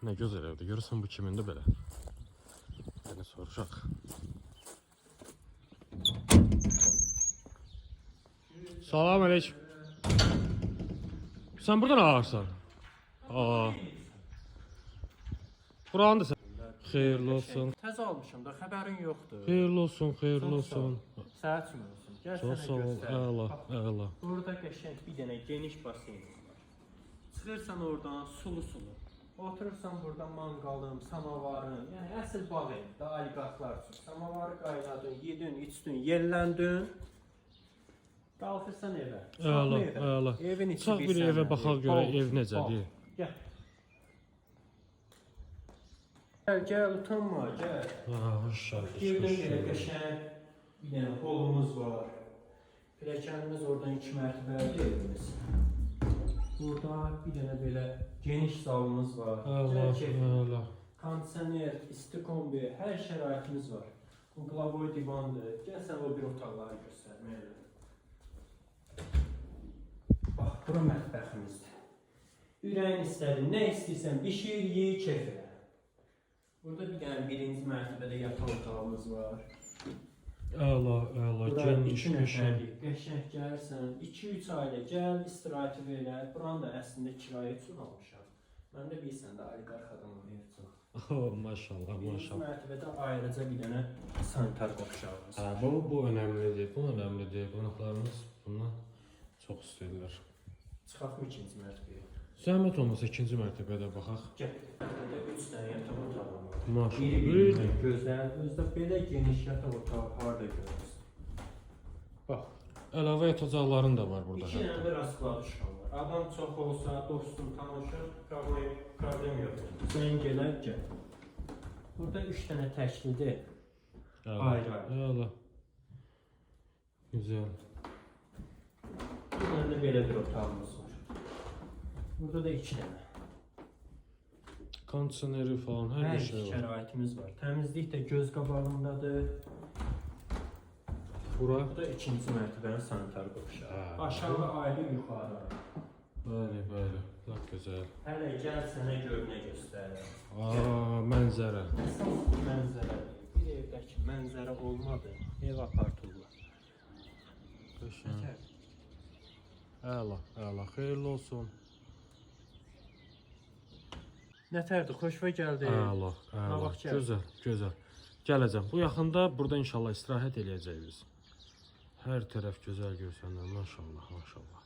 Ne güzel evde. Görürsən bu kimindir belə? Yəni soruşaq. Salam aleyküm. Sen buradan ağırsan? Aa. Buranı da sen. Xeyirli olsun. Təzə almışam da, xəbərin yoxdur. Xeyirli olsun, xeyirli olsun. Səhət üçün olsun. Gəl Çox sənə sağ ol, göstərim. əla, Bax, əla. Burada qəşəng bir dənə geniş baseynimiz var. Çıxırsan oradan sulu-sulu. Oturursan burada manqalın, samavarın, yəni əsl bağ evdə, oliqarxlar üçün. Samavarı qaynadın, yedin, içdin, yerləndin. Qalxırsan evə. Əla, əla. Evin içi Sağ bir evə baxaq görə ev necədir? Gəl. Gəl, gəl, utanma, gəl. Hoş geldin. Girdən yerə qəşəng bir dənə holumuz var. Pilləkənimiz oradan 2 mərtəbəli evimiz. Burada bir dənə belə geniş zalımız var. Əla, əla. Kondisioner, isti kombi, hər şəraitimiz var. Uqlavoy divandır. Gəl sən o bir otaqları göstərməyəlim. Bax, bura mətbəximizdir. Ürəyin istədin, nə istəyirsən, bişir, yeyi, keyf elə. Burada bir dənə birinci mərtəbədə yataq otağımız var. Əla, əla. Geniş, qəşəng. Qəşəng gəlsən, 2-3 ailə gəl, istirahəti verə. Buranı da əslində kirayə üçün almışam. Mən də bilirsən də oliqarx adamım ev çox. Oh, maşallah, Birinci maşallah. mərtəbədə ayrıca bir dənə sanitar qovşağımız var. Bu önəmlidir, bu önəmlidir. Qonaqlarımız bundan çox istəyirlər. Çıxaq mı ikinci mərtəbəyə? Zəhmət olmasa ikinci mərtəbədə baxaq. Gəl. Burada 3 dənə yataq otağım var. Maşallah. Biri gözəl, özdə belə geniş yataq otağı harda görürsən? Bax. Əlavə yatacaqların da var burada. 2 dənə də raskladışkan var. Adam çox olsa, dostun, tanışır, problem yoxdur. Sən gələr, gəl. Burada 3 dənə təklidir. Ayrı-ayrı. Əla. Güzel. Bir dənə də belə bir otağımız var. Burada da 2 dənə. Kondisioneri falan hər bir şey var. Şəraitimiz var. Təmizlik də göz qabağındadır. Bura. Bu da ikinci mərtəbənin sanitar qovşağı. Aşağı ayrı, yuxarı ayrı. Bəli, bəli. Çox gözəl. Hələ gəl sənə görünə göstərirəm. Mənzərə. Əsas mənzərədir. Bir evdəki mənzərə olmadı, ev apartırlar. Qəşəng. Əla, əla. Xeyirli olsun. Nətərdir, xoşva gəldi. Əla, əla. vaxt gəl. Gözəl, gözəl. Gələcəm. Bu yaxında burada inşallah istirahət eləyəcəyik biz. Hər tərəf gözəl görsənlər. Maşallah, maşallah.